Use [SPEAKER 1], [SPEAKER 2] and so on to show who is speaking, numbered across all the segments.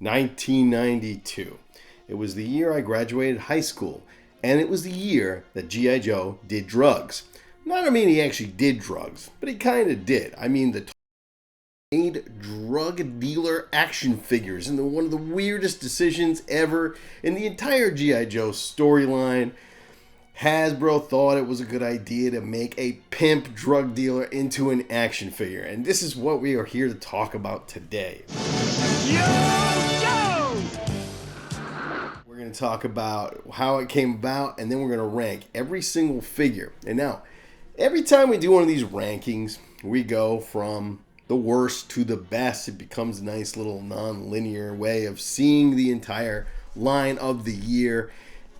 [SPEAKER 1] 1992. It was the year I graduated high school, and it was the year that G.I. Joe did drugs. Not, I mean, he actually did drugs, but he kind of did. I mean, the made drug dealer action figures, and one of the weirdest decisions ever in the entire G.I. Joe storyline. Hasbro thought it was a good idea to make a pimp drug dealer into an action figure, and this is what we are here to talk about today. We're going to talk about how it came about, and then we're going to rank every single figure. And now, every time we do one of these rankings, we go from the worst to the best. It becomes a nice little non-linear way of seeing the entire line of the year.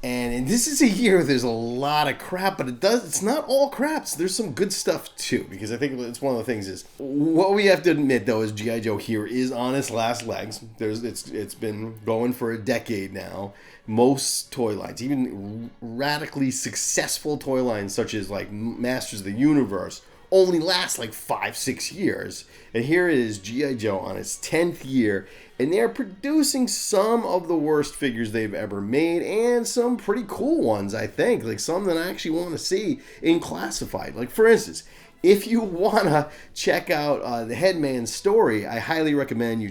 [SPEAKER 1] And this is a year where there's a lot of crap, but it's not all crap. So there's some good stuff too, because I think it's one of the things is what we have to admit though is G.I. Joe here is on its last legs. It's been going for a decade now. Most toy lines, even radically successful toy lines such as like Masters of the Universe, only last like 5-6 years. And here it is, G.I. Joe on its 10th year, and they're producing some of the worst figures they've ever made, and some pretty cool ones, I think. Like some that I actually want to see in classified. Like for instance, if you want to check out the Headman story, I highly recommend you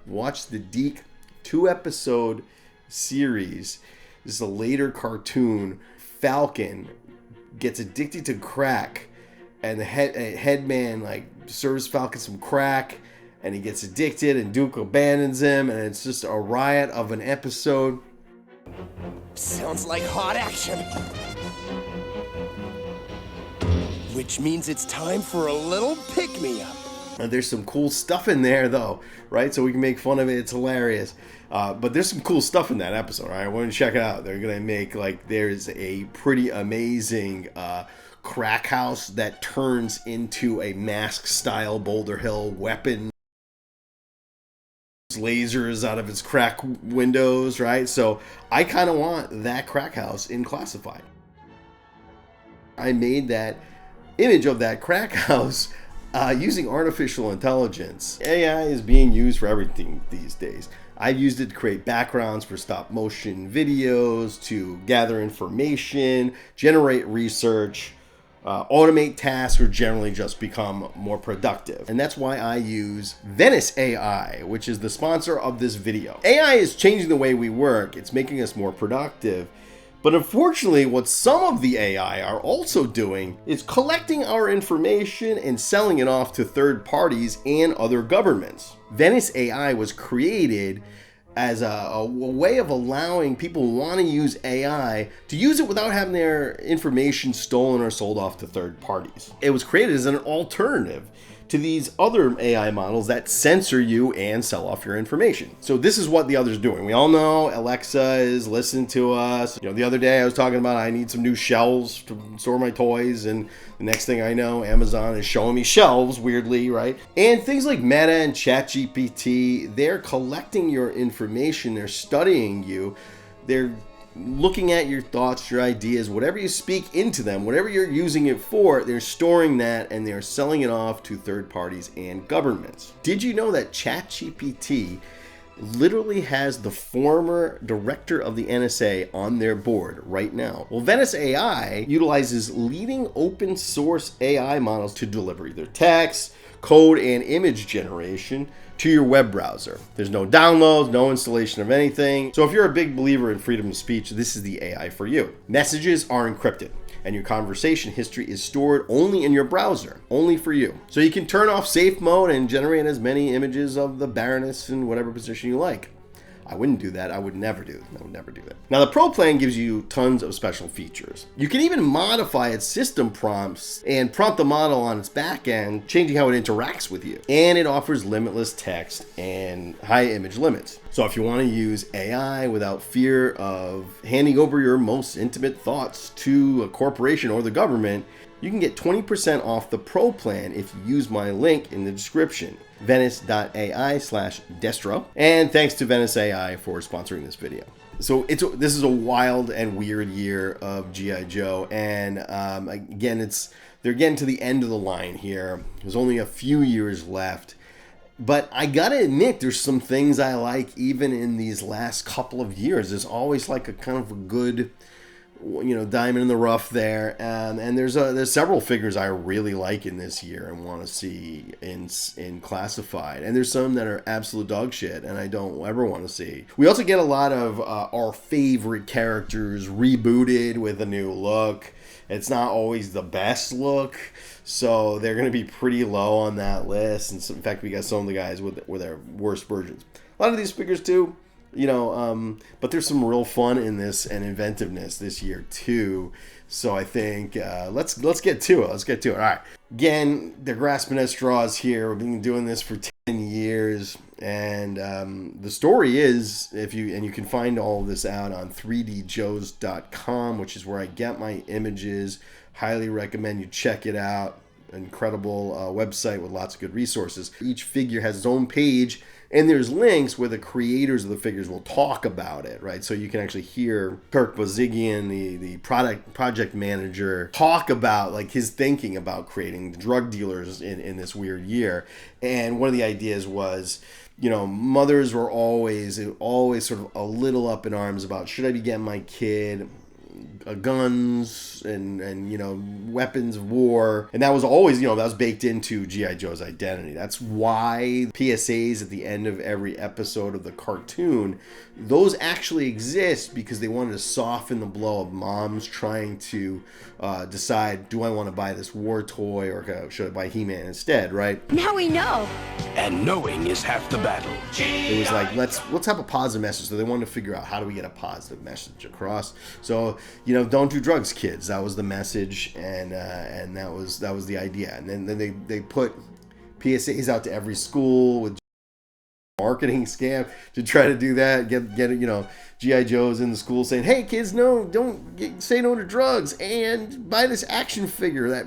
[SPEAKER 1] watch the Deke 2-episode series. This is a later cartoon. Falcon gets addicted to crack, and the Headman like serves Falcon some crack, and he gets addicted, and Duke abandons him, and it's just a riot of an episode.
[SPEAKER 2] Sounds like hot action. Which means it's time for a little pick-me-up.
[SPEAKER 1] And there's some cool stuff in there, though, right? So we can make fun of it. It's hilarious. But there's some cool stuff in that episode, right? I want to check it out. They're going to make, there's a pretty amazing crack house that turns into a mask-style Boulder Hill weapon. Lasers out of its crack windows, right? So I kind of want that crack house in classified. I made that image of that crack house using artificial intelligence. AI is being used for everything these days. I've used it to create backgrounds for stop motion videos, to gather information, generate research, automate tasks, or generally just become more productive. And that's why I use Venice AI, which is the sponsor of this video. AI is changing the way we work. It's making us more productive. But unfortunately, what some of the AI are also doing is collecting our information and selling it off to third parties and other governments. Venice AI was created as a way of allowing people who want to use AI to use it without having their information stolen or sold off to third parties. It was created as an alternative to these other AI models that censor you and sell off your information. So this is what the other's doing. We all know Alexa is listening to us. The other day I was talking about I need some new shelves to store my toys, and the next thing I know, Amazon is showing me shelves, weirdly, right? And things like Meta and ChatGPT, they're collecting your information, they're studying you, they're looking at your thoughts, your ideas, whatever you speak into them, whatever you're using it for, they're storing that and they're selling it off to third parties and governments. Did you know that ChatGPT literally has the former director of the NSA on their board right now? Well, Venice AI utilizes leading open source AI models to deliver either text, code, and image generation to your web browser. There's no downloads, no installation of anything. So if you're a big believer in freedom of speech, this is the AI for you. Messages are encrypted, and your conversation history is stored only in your browser, only for you. So you can turn off safe mode and generate as many images of the Baroness in whatever position you like. I wouldn't do that. I would never do that. Now, the Pro plan gives you tons of special features. You can even modify its system prompts and prompt the model on its back end, changing how it interacts with you. And it offers limitless text and high image limits. So if you want to use AI without fear of handing over your most intimate thoughts to a corporation or the government, you can get 20% off the Pro plan if you use my link in the description, venice.ai/Destro. And thanks to Venice AI for sponsoring this video. So this is a wild and weird year of G.I. Joe, and again, they're getting to the end of the line here. There's only a few years left, But I gotta admit, there's some things I like even in these last couple of years. There's always like a kind of a good, diamond in the rough there, and there's several figures I really like in this year and want to see in classified, and there's some that are absolute dog shit and I don't ever want to see. We also get a lot of our favorite characters rebooted with a new look. It's not always the best look, so they're going to be pretty low on that list. And so, in fact, we got some of the guys with their worst versions. A lot of these figures too. But there's some real fun in this and inventiveness this year too. So I think let's get to it. Let's get to it. All right. Again, they're grasping at straws here. We've been doing this for 10 years, and the story is you can find all of this out on 3djoes.com, which is where I get my images. Highly recommend you check it out. Incredible website with lots of good resources. Each figure has its own page. And there's links where the creators of the figures will talk about it, right? So you can actually hear Kirk Bozigian, the project manager, talk about like his thinking about creating drug dealers in this weird year. And one of the ideas was, mothers were always sort of a little up in arms about, should I be getting my kid guns and weapons of war, and that was always that was baked into G.I. Joe's identity. That's why PSAs at the end of every episode of the cartoon, those actually exist because they wanted to soften the blow of moms trying to decide, do I want to buy this war toy or should I buy He-Man instead, right?
[SPEAKER 3] Now we know.
[SPEAKER 2] And knowing is half the battle.
[SPEAKER 1] It was like, let's have a positive message. So they wanted to figure out, how do we get a positive message across? So don't do drugs, kids. That was the message, and that was the idea. And then they put PSAs out to every school with marketing scam to try to do that. Get G.I. Joe's in the school saying, hey kids, don't say no to drugs and buy this action figure that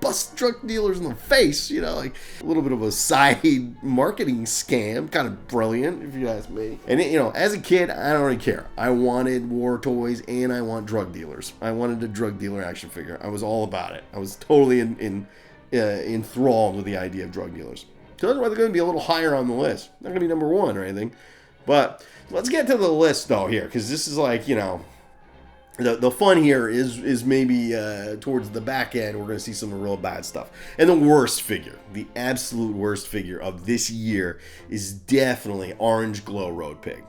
[SPEAKER 1] bust drug dealers in the face, like a little bit of a side marketing scam. Kind of brilliant, if you ask me. And as a kid, I don't really care. I wanted war toys and I want drug dealers. I wanted a drug dealer action figure. I was all about it. I was totally enthralled with the idea of drug dealers. So that's why they're going to be a little higher on the list. Not going to be number one or anything. But let's get to the list though here, because this is like, the fun here is maybe towards the back end, we're going to see some real bad stuff. And the worst figure, the absolute worst figure of this year is definitely Orange Glow Road Pig.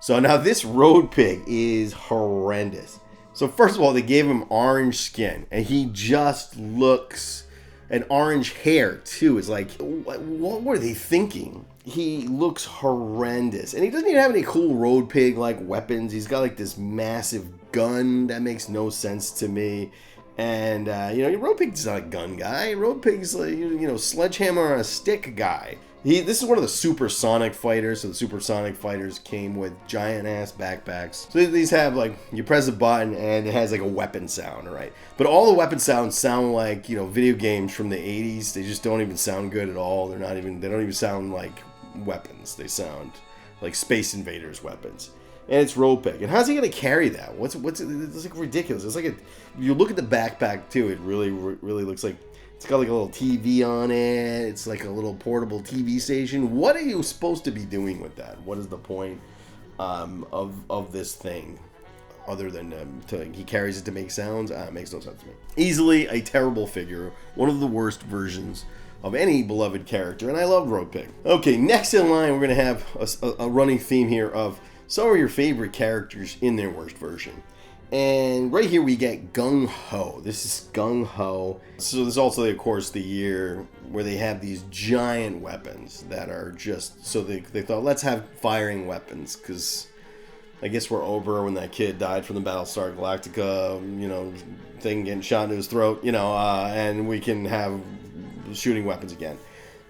[SPEAKER 1] So now this Road Pig is horrendous. So first of all, they gave him orange skin, and he just looks, and orange hair too. It's like, what were they thinking? He looks horrendous, and he doesn't even have any cool Road Pig like weapons. He's got like this massive gun that makes no sense to me. And Road Pig's not a gun guy. Road Pig's like sledgehammer on a stick guy. This is one of the supersonic fighters. So the supersonic fighters came with giant ass backpacks. So these have like, you press a button and it has like a weapon sound, right? But all the weapon sounds sound like video games from the 80s. They just don't even sound good at all. They don't even sound like weapons. They sound like Space Invaders weapons. And it's Road Pig. And how's he going to carry that? It's like ridiculous. It's like you look at the backpack too, it really looks like it's got like a little TV on it. It's like a little portable TV station. What are you supposed to be doing with that? What is the point of this thing? Other than he carries it to make sounds? It makes no sense to me. Easily a terrible figure. One of the worst versions of any beloved character. And I love Road Pig. Okay, next in line, we're going to have a running theme here of some of your favorite characters in their worst version. And right here we get Gung Ho. This is Gung Ho. So there's also, of course, the year where they have these giant weapons that are just, so they thought, let's have firing weapons, because I guess we're over when that kid died from the Battlestar Galactica, thing getting shot into his throat, and we can have shooting weapons again.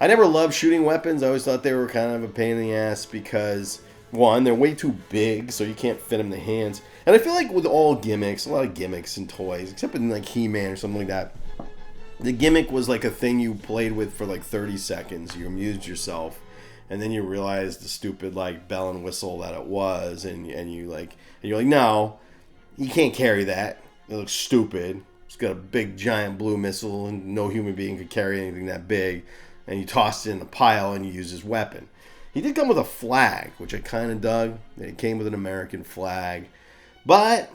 [SPEAKER 1] I never loved shooting weapons. I always thought they were kind of a pain in the ass because, one, they're way too big, so you can't fit them in the hands. And I feel like with all gimmicks, a lot of gimmicks and toys, except in like He-Man or something like that, the gimmick was like a thing you played with for like 30 seconds. You amused yourself, and then you realized the stupid like bell and whistle that it was, and you're like, no, you can't carry that. It looks stupid. It's got a big giant blue missile, and no human being could carry anything that big. and you toss it in a pile and you use his weapon. He did come with a flag, which I kind of dug. It came with an American flag. But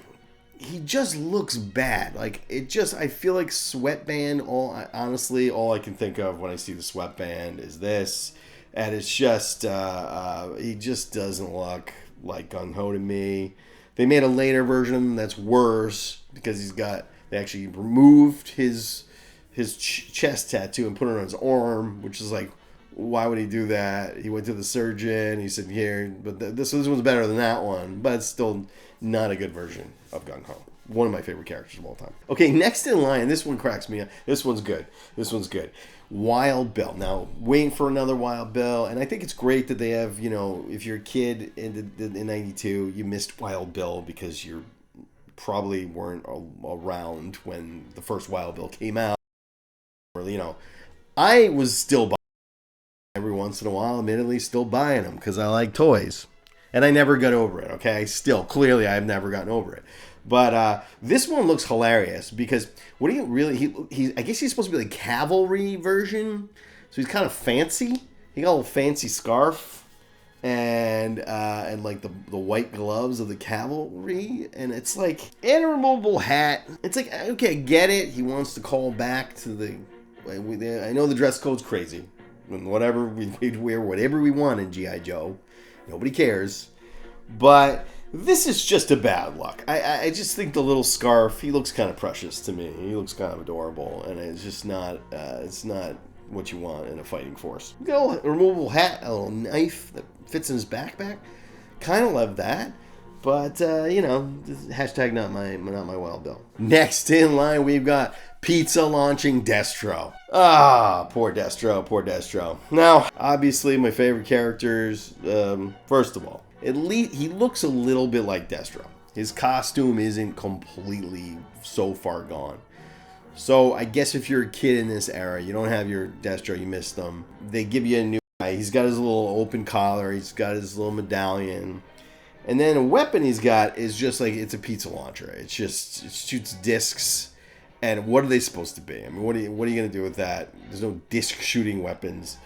[SPEAKER 1] he just looks bad. Like, I feel like Sweatband, honestly, all I can think of when I see the Sweatband is this. And it's just, he just doesn't look like Gung Ho to me. They made a later version of him that's worse because they actually removed his chest tattoo and put it on his arm, which is like, why would he do that? He went to the surgeon. He said, here, but this one's better than that one. But it's still not a good version of Gung Ho. One of my favorite characters of all time. Okay, next in line, this one cracks me up. This one's good. Wild Bill. Now, waiting for another Wild Bill. And I think it's great that they have, if you're a kid in 92, you missed Wild Bill because you probably weren't around when the first Wild Bill came out. Or, I was still buying every once in a while, admittedly, still buying them because I like toys. And I never got over it, okay? Clearly, I've never gotten over it. But this one looks hilarious because what do you really... I guess he's supposed to be like cavalry version. So he's kind of fancy. He got a little fancy scarf and like the white gloves of the cavalry. And it's like an removable hat. It's like, okay, I get it. He wants to call back to the... I know the dress code's crazy. Whatever we wear whatever we want in G.I. Joe. Nobody cares. But this is just a bad look. I just think the little scarf, he looks kind of precious to me. He looks kind of adorable. And it's just not, it's not what you want in a fighting force. You got a removable hat, a little knife that fits in his backpack. Kind of love that. But, hashtag not my Wild Bill. Next in line, we've got pizza launching Destro. Poor Destro. Now, obviously, my favorite characters, first of all, at least he looks a little bit like Destro. His costume isn't completely so far gone. So, I guess if you're a kid in this era, you don't have your Destro, you missed them. They give you a new guy. He's got his little open collar. He's got his little medallion. And then a weapon he's got is just like, it's a pizza launcher. It shoots discs. And what are they supposed to be? I mean, what are you going to do with that? There's no disc shooting weapons.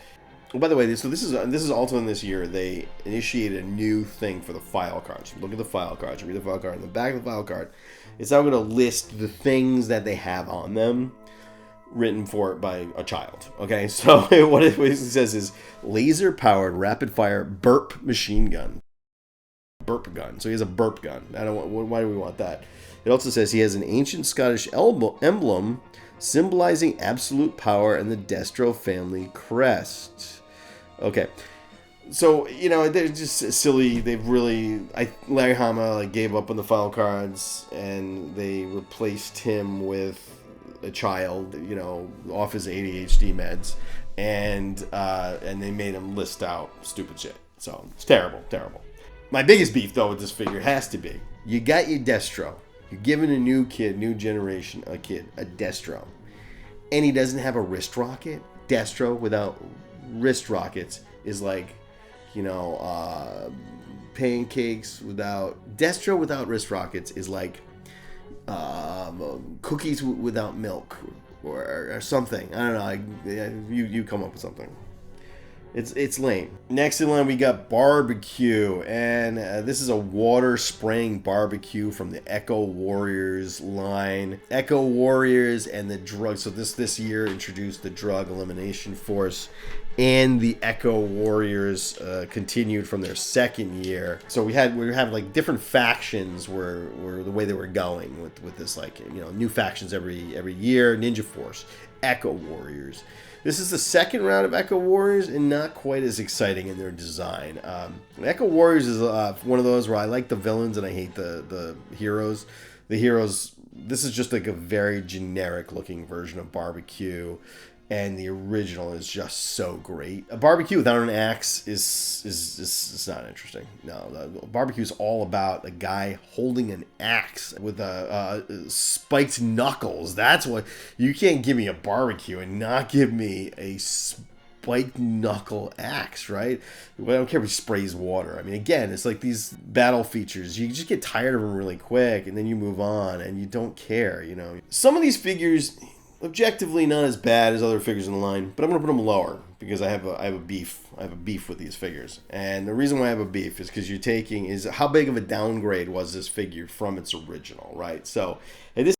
[SPEAKER 1] Oh, by the way, so this is also in this year. They initiated a new thing for the file cards. Look at the file cards. Read the file card. In the back of the file card, it's now going to list the things that they have on them, written for by a child. Okay, so what it says is laser-powered rapid-fire burp machine gun. Burp gun. So he has a burp gun. Why do we want that? It also says he has an ancient Scottish emblem symbolizing absolute power and the Destro family crest. Okay. So, they're just silly. Larry Hama gave up on the file cards and they replaced him with a child, off his ADHD meds, and they made him list out stupid shit. So, it's terrible. My biggest beef, though, with this figure has to be, you got your Destro. You're giving a new generation, a Destro. And he doesn't have a wrist rocket. Destro without wrist rockets is like, pancakes without... Destro without wrist rockets is like cookies without milk or something. I don't know. You come up with something. It's lame. Next in line, we got barbecue, and this is a water spraying barbecue from the Echo Warriors line. Echo Warriors and the drug. So this year introduced the Drug Elimination Force, and the Echo Warriors continued from their second year. So we have like different factions were the way they were going with this, new factions every year. Ninja Force, Echo Warriors. This is the second round of Echo Warriors, and not quite as exciting in their design. Echo Warriors is one of those where I like the villains and I hate the heroes. The heroes, this is just like a very generic looking version of Barbecue, and the original is just so great. A Barbecue without an axe is not interesting. No, Barbecue is all about a guy holding an axe with a spiked knuckles. That's what... You can't give me a Barbecue and not give me a spiked knuckle axe, right? I don't care if he sprays water. I mean, again, it's like these battle features. You just get tired of them really quick, and then you move on, and you don't care, Some of these figures... objectively not as bad as other figures in the line, but I'm going to put them lower because I have a beef. I have a beef with these figures, and the reason why I have a beef is because is how big of a downgrade was this figure from its original, right? So, and this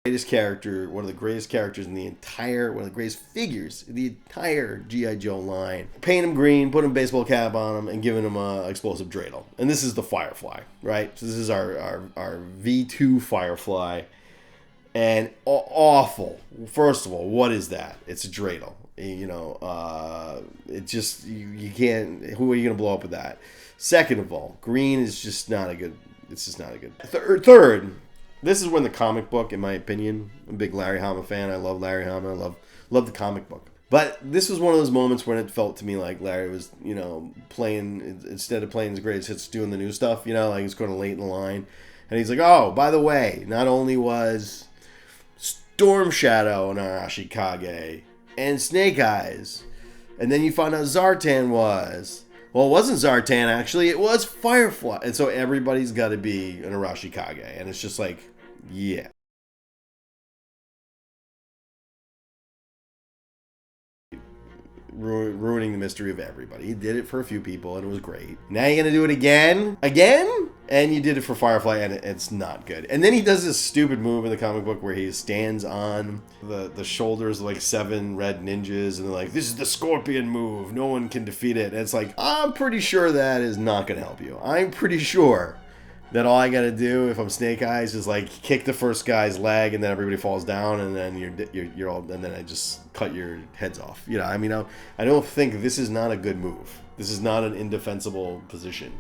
[SPEAKER 1] greatest character, one of the greatest characters in the entire, one of the greatest figures in the entire G.I. Joe line. Paint him green, put him baseball cap on him, and giving him a explosive dreidel. And this is the Firefly, right? So this is our V2 Firefly. And awful. First of all, what is that? It's a dreidel. You know, it just, you can't, who are you going to blow up with that? Second of all, green is just not a good, it's just not a good. Third, this is when the comic book, in my opinion, I'm a big Larry Hama fan. I love Larry Hama. I love the comic book. But this was one of those moments when it felt to me like Larry was, you know, playing, instead of playing his greatest hits, doing the new stuff, you know, like he's going to late in the line. And he's like, oh, by the way, not only was Storm Shadow and Arashi Kage and Snake Eyes, and then you found out Zartan was, well, it wasn't Zartan actually, it was Firefly, and so everybody's got to be an Arashi Kage, and it's just like, yeah. Ruining the mystery of everybody. He did it for a few people and it was great. Now you're gonna do it again, and you did it for Firefly and it's not good. And then he does this stupid move in the comic book where he stands on the shoulders of like 7 red ninjas and they're like, this is the Scorpion move, no one can defeat it. And it's like, I'm pretty sure that is not gonna help you. I'm pretty sure that all I gotta do if I'm Snake Eyes is like kick the first guy's leg and then everybody falls down and then you're all, and then I just cut your heads off. You know, I mean, I don't think this is not a good move. This is not an indefensible position.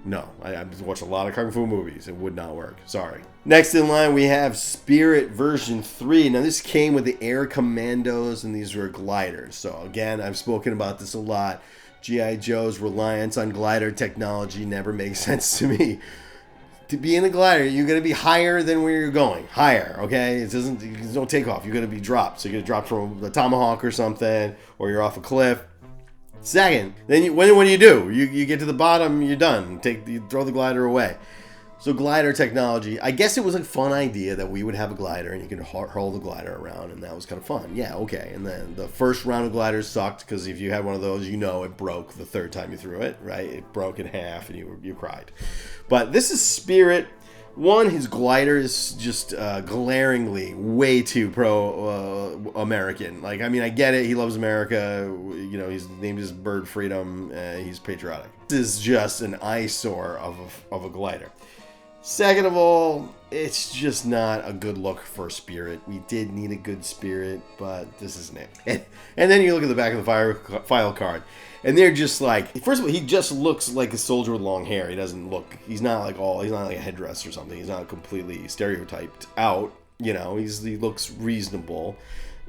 [SPEAKER 1] No, I've watched a lot of Kung Fu movies. It would not work. Sorry. Next in line, we have Spirit version 3. Now, this came with the Air Commandos, and these were gliders. So, again, I've spoken about this a lot. G.I. Joe's reliance on glider technology never makes sense to me. To be in a glider, you're going to be higher than where you're going. Higher, okay? There's no takeoff. You're going to be dropped. So you're going to drop from a tomahawk or something, or you're off a cliff. Second, then what do you do? You get to the bottom, you're done. You throw the glider away. So glider technology, I guess it was a fun idea that we would have a glider and you could hurl the glider around, and that was kind of fun. Yeah, okay. And then the first round of gliders sucked because if you had one of those, you know it broke the third time you threw it, right? It broke in half and you cried. But this is Spirit. One, his glider is just glaringly way too pro-American. Like, I mean, I get it. He loves America. You know, he's named his bird Freedom. He's patriotic. This is just an eyesore of a glider. Second of all, it's just not a good look for Spirit. We did need a good Spirit, but this isn't it. And then you look at the back of the file card, and they're just like, first of all, he just looks like a soldier with long hair. He doesn't look, he's not like a headdress or something. He's not completely stereotyped out. You know, he looks reasonable.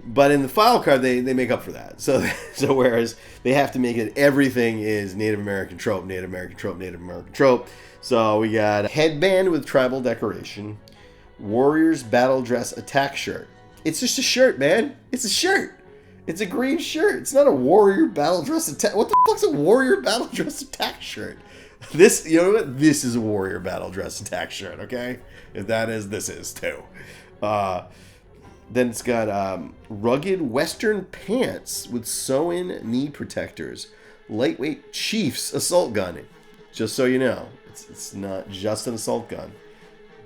[SPEAKER 1] But in the file card, they make up for that. So whereas they have to make it, everything is Native American trope, Native American trope, Native American trope. So we got a headband with tribal decoration, Warriors battle dress attack shirt. It's just a shirt, man. It's a shirt. It's a green shirt. It's not a Warrior battle dress attack. What the fuck's a Warrior battle dress attack shirt? This, you know what? This is a Warrior battle dress attack shirt, okay? If that is, this is too. Then it's got rugged Western pants with sew-in knee protectors. Lightweight Chiefs assault gun. Just so you know, it's not just an assault gun.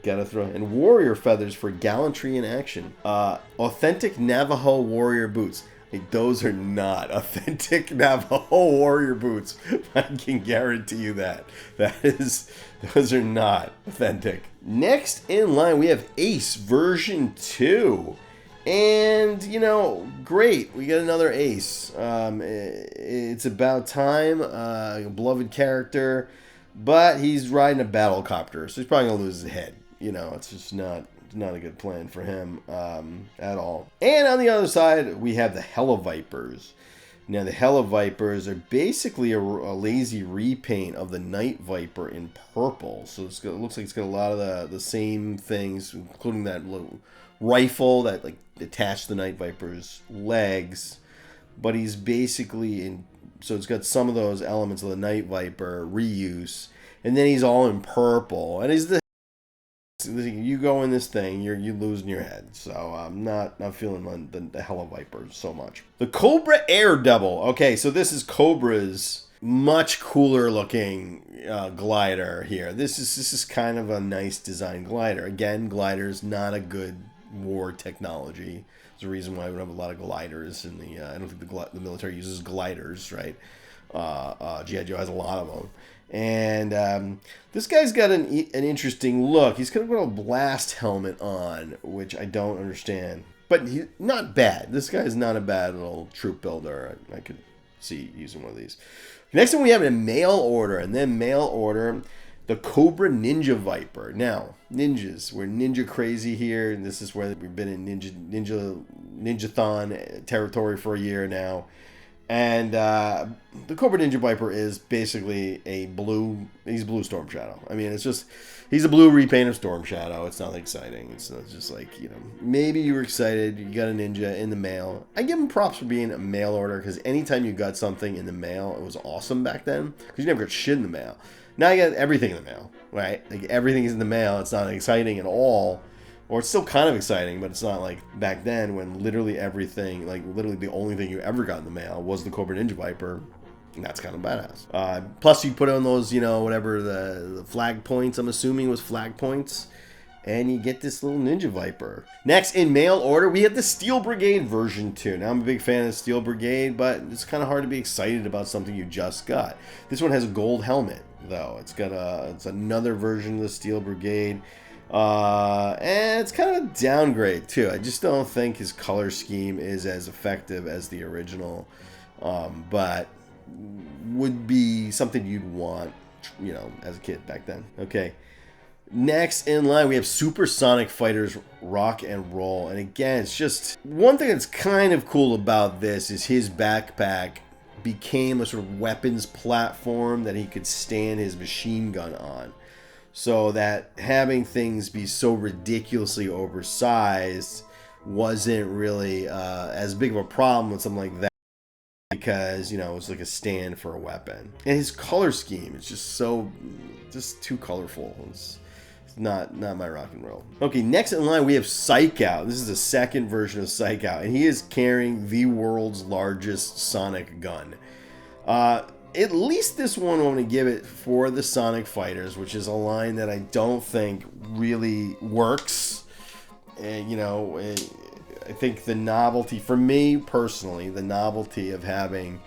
[SPEAKER 1] Gotta throw. And warrior feathers for gallantry in action. Authentic Navajo warrior boots. Like, those are not authentic Navajo warrior boots. I can guarantee you that. Those are not authentic. Next in line, we have Ace version 2. And, you know, great. We got another Ace. It's about time. A beloved character. But he's riding a battle copter, so he's probably going to lose his head. You know, it's just not a good plan for him at all. And on the other side, we have the Hella Vipers. Now, the Hella Vipers are basically a lazy repaint of the Night Viper in purple. So it looks like it's got a lot of the same things, including that little rifle that like attached the Night Viper's legs. But he's basically in. So it's got some of those elements of the Night Viper reuse, and then he's all in purple, and he's the You go in this thing, you're losing your head. So I'm not feeling the Hella Viper so much. The Cobra Air Double. Okay, so this is Cobra's much cooler looking glider here. This is kind of a nice design glider. Again, glider's not a good war technology. There's a reason why we don't have a lot of gliders in the. I don't think the military uses gliders, right? G.I. Joe has a lot of them. And this guy's got an interesting look. He's got a blast helmet on, which I don't understand. But not bad. This guy's not a bad little troop builder. I could see using one of these. Next one we have a mail order. And then mail order, the Cobra Ninja Viper. Now, ninjas. We're ninja crazy here. And this is where we've been in Ninjathon territory for a year now. And the Cobra Ninja Viper is basically he's blue Storm Shadow. I mean, it's just, he's a blue repaint of Storm Shadow. It's not exciting. It's not just like, maybe you were excited, you got a ninja in the mail. I give him props for being a mail order, because anytime you got something in the mail, it was awesome back then, because you never got shit in the mail. Now you got everything in the mail, right? Like, everything is in the mail. It's not exciting at all. Or it's still kind of exciting, but it's not like back then when literally everything, like literally the only thing you ever got in the mail was the Cobra Ninja Viper. And that's kind of badass. Plus you put on those, whatever the flag points, I'm assuming was flag points. And you get this little Ninja Viper. Next, in mail order, we have the Steel Brigade version 2. Now, I'm a big fan of Steel Brigade, but it's kind of hard to be excited about something you just got. This one has a gold helmet, though. It's another version of the Steel Brigade. And it's kind of a downgrade too. I just don't think his color scheme is as effective as the original, but would be something you'd want, as a kid back then. Okay. Next in line, we have Supersonic Fighters Rock and Roll. And again, it's just one thing that's kind of cool about this is his backpack became a sort of weapons platform that he could stand his machine gun on. So that having things be so ridiculously oversized wasn't really as big of a problem with something like that, because, it was like a stand for a weapon. And his color scheme is just too colorful. It's not my rock and roll. Okay, next in line we have Psych Out. This is the second version of Psych Out, and he is carrying the world's largest sonic gun. At least this one I'm going to give it for the Sonic Fighters, which is a line that I don't think really works. And, I think the novelty, for me personally, the novelty of having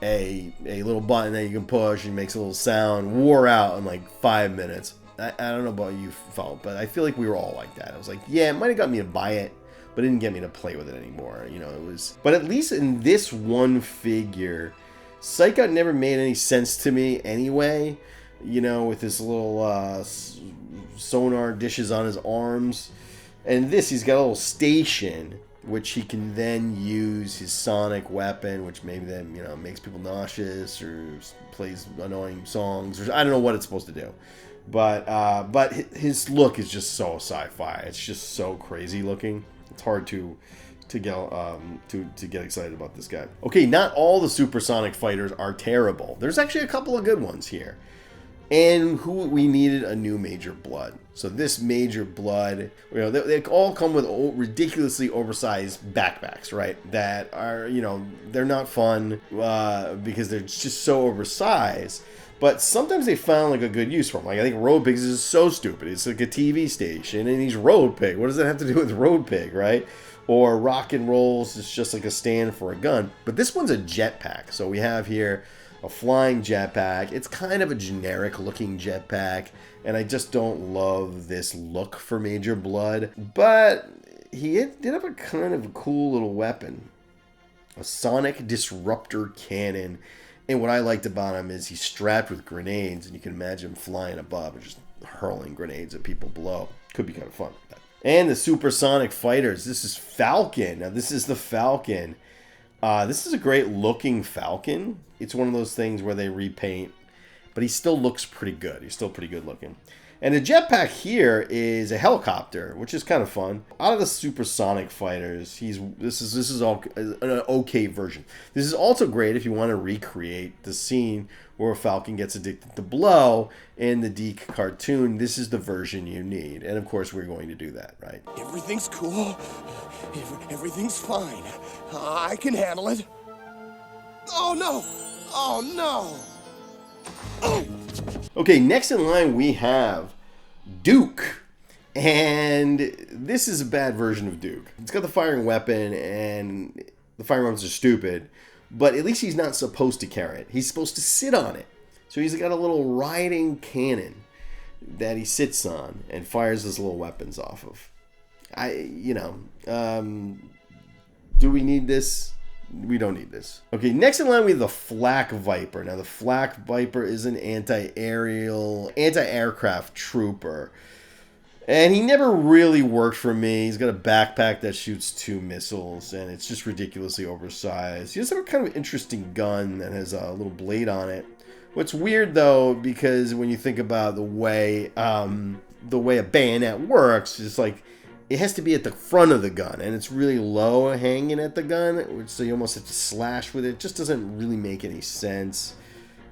[SPEAKER 1] a little button that you can push and makes a little sound wore out in like 5 minutes. I don't know about you felt, but I feel like we were all like that. I was like, yeah, it might have got me to buy it, but it didn't get me to play with it anymore. But at least in this one figure, Psych Out never made any sense to me anyway, with his little sonar dishes on his arms. And this, he's got a little station, which he can then use his sonic weapon, which maybe then, makes people nauseous or plays annoying songs, or I don't know what it's supposed to do. But his look is just so sci-fi. It's just so crazy looking. It's hard to get excited about this guy. Okay, not all the Supersonic Fighters are terrible. There's actually a couple of good ones here. And we needed a new Major Blood. So this Major Blood, they all come with ridiculously oversized backpacks, right? That are, they're not fun because they're just so oversized. But sometimes they found like a good use for them. Like I think Road Pigs is so stupid. It's like a TV station, and he's Road Pig. What does that have to do with Road Pig, right? Or Rock and Rolls is just like a stand for a gun. But this one's a jetpack. So we have here a flying jetpack. It's kind of a generic looking jetpack, and I just don't love this look for Major Blood. But he did have a kind of cool little weapon, a sonic disruptor cannon. And what I liked about him is he's strapped with grenades, and you can imagine him flying above and just hurling grenades at people below. Could be kind of fun. And the Supersonic Fighters. This is Falcon. Now, this is the Falcon. This is a great looking Falcon. It's one of those things where they repaint, but he still looks pretty good. He's still pretty good looking. And the jetpack here is a helicopter, which is kind of fun. Out of the supersonic fighters, this is all an okay version. This is also great if you want to recreate the scene where Falcon gets addicted to blow in the Deke cartoon. This is the version you need, and of course we're going to do that, right?
[SPEAKER 2] Everything's cool. Everything's fine. I can handle it. Oh no! Oh no! Oh!
[SPEAKER 1] Okay, next in line we have Duke. And this is a bad version of Duke. It's got the firing weapon, and the firing weapons are stupid, but at least he's not supposed to carry it. He's supposed to sit on it. So he's got a little riding cannon that he sits on and fires his little weapons off of. Do we need this? We don't need this. Okay, next in line we have the Flak Viper. Now the Flak Viper is an anti-aircraft trooper. And he never really worked for me. He's got a backpack that shoots 2 missiles, and it's just ridiculously oversized. He has a kind of interesting gun that has a little blade on it. What's weird though, because when you think about the way a bayonet works, it's like it has to be at the front of the gun, and it's really low hanging at the gun, so you almost have to slash with it. It just doesn't really make any sense.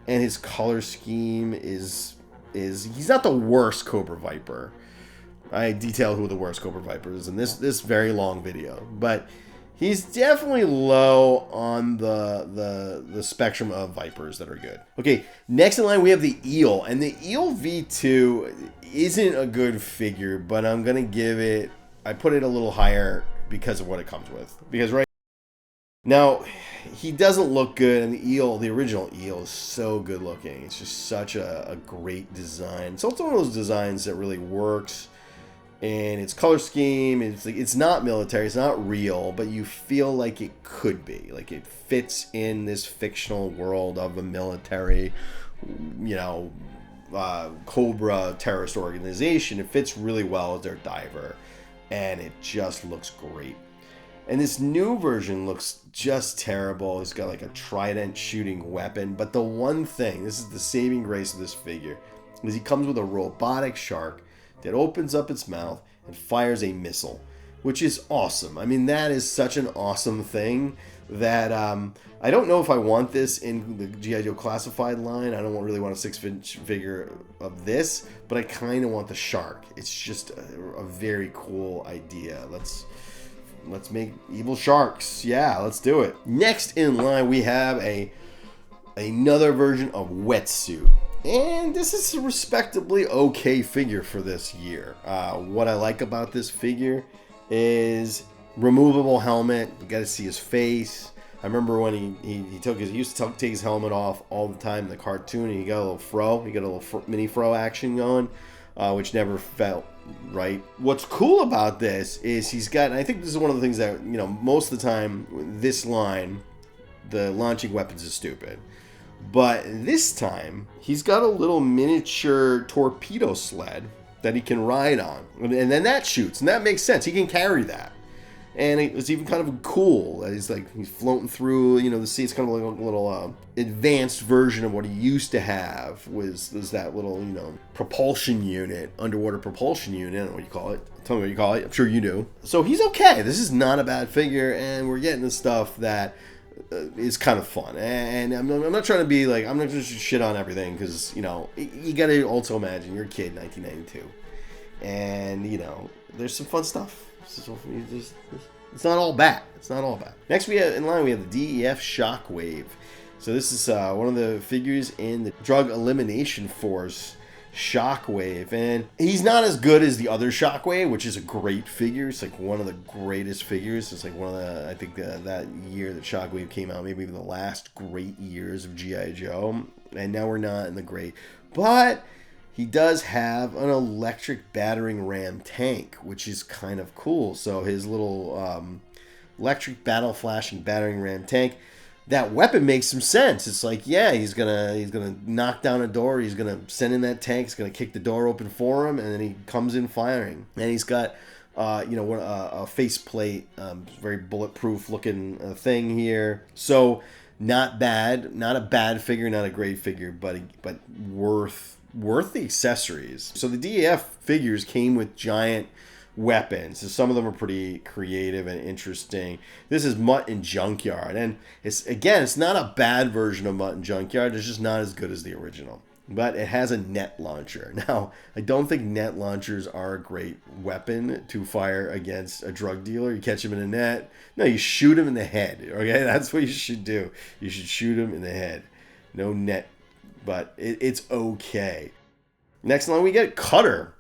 [SPEAKER 1] And his color scheme is he's not the worst Cobra Viper. I detail who the worst Cobra Viper is in this very long video, but he's definitely low on the spectrum of Vipers that are good. Okay, next in line we have the Eel, and the Eel V2 isn't a good figure, but I'm gonna give it. I put it a little higher because of what it comes with. Because right now, he doesn't look good, and the Eel, the original Eel, is so good looking. It's just such a great design. It's also one of those designs that really works, and its color scheme, it's not military, it's not real, but you feel like it could be. Like it fits in this fictional world of a military, Cobra terrorist organization. It fits really well as their diver. And it just looks great. And this new version looks just terrible. It's got like a trident shooting weapon. But the one thing, this is the saving grace of this figure, is he comes with a robotic shark that opens up its mouth and fires a missile, which is awesome. I mean, that is such an awesome thing that I don't know if I want this in the G.I. Joe Classified line. I don't really want a 6-inch figure of this, but I kind of want the shark. It's just a very cool idea. Let's make evil sharks. Yeah, let's do it. Next in line, we have another version of Wetsuit. And this is a respectably okay figure for this year. What I like about this figure is removable helmet. You got to see his face. I remember when he used to take his helmet off all the time in the cartoon, and he got a little fro. He got a little mini fro action going, which never felt right. What's cool about this is he's got, and I think this is one of the things that, most of the time, this line, the launching weapons is stupid. But this time, he's got a little miniature torpedo sled that he can ride on. And then that shoots, and that makes sense. He can carry that. And it's even kind of cool. He's floating through, the sea. It's kind of like a little advanced version of what he used to have. Was that little, propulsion unit, underwater propulsion unit. I don't know what you call it. Tell me what you call it. I'm sure you do. So he's okay. This is not a bad figure, and we're getting the stuff that is kind of fun. And I'm not trying to be like, I'm not just shit on everything, because, you got to also imagine you're a kid, 1992, and there's some fun stuff. It's not all bad. It's not all bad. Next, we have the DEF Shockwave. So this is one of the figures in the Drug Elimination Force Shockwave, and he's not as good as the other Shockwave, which is a great figure. It's like one of the greatest figures. It's like one of the, I think that year that Shockwave came out, maybe the last great years of G.I. Joe, and now we're not in the great, but he does have an electric battering ram tank, which is kind of cool. So his little electric battle flashing battering ram tank, that weapon makes some sense. It's like, yeah, he's gonna knock down a door. He's gonna send in that tank. He's gonna kick the door open for him, and then he comes in firing. And he's got a faceplate, very bulletproof looking thing here. So not bad, not a bad figure, not a great figure, but worth worth the accessories. So the DEF figures came with giant weapons. So some of them are pretty creative and interesting. This is Mutt and Junkyard, and it's not a bad version of Mutt and Junkyard. It's just not as good as the original. But it has a net launcher. Now, I don't think net launchers are a great weapon to fire against a drug dealer. You catch him in a net. No, you shoot him in the head. Okay, that's what you should do. You should shoot him in the head. No net, but it's okay. Next line, we get Cutter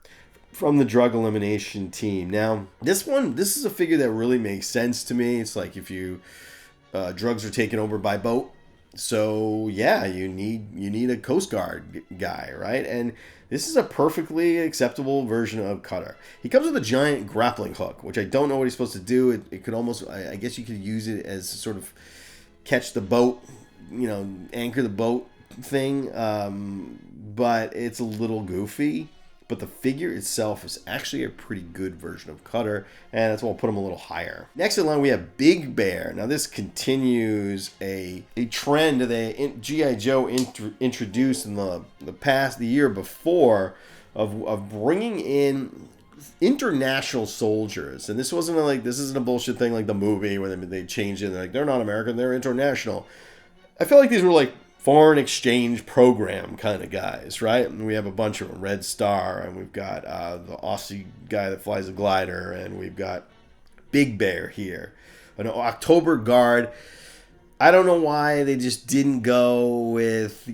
[SPEAKER 1] from the drug elimination team. Now, this is a figure that really makes sense to me. It's like if you drugs are taken over by boat. So yeah, you need a Coast Guard guy, right? And this is a perfectly acceptable version of Cutter. He comes with a giant grappling hook, which I don't know what he's supposed to do. It could almost, I guess you could use it as sort of catch the boat, anchor the boat thing. But it's a little goofy. But the figure itself is actually a pretty good version of Cutter, and that's why I'll put him a little higher. Next in line, we have Big Bear. Now, this continues a trend that G.I. Joe introduced in the year before, of bringing in international soldiers. And this isn't a bullshit thing like the movie where they changed it. They're not American, they're international. I feel like these were like foreign exchange program kind of guys, right? And we have a bunch of them. Red Star, and we've got the Aussie guy that flies a glider, and we've got Big Bear here. An October Guard. I don't know why they just didn't go with,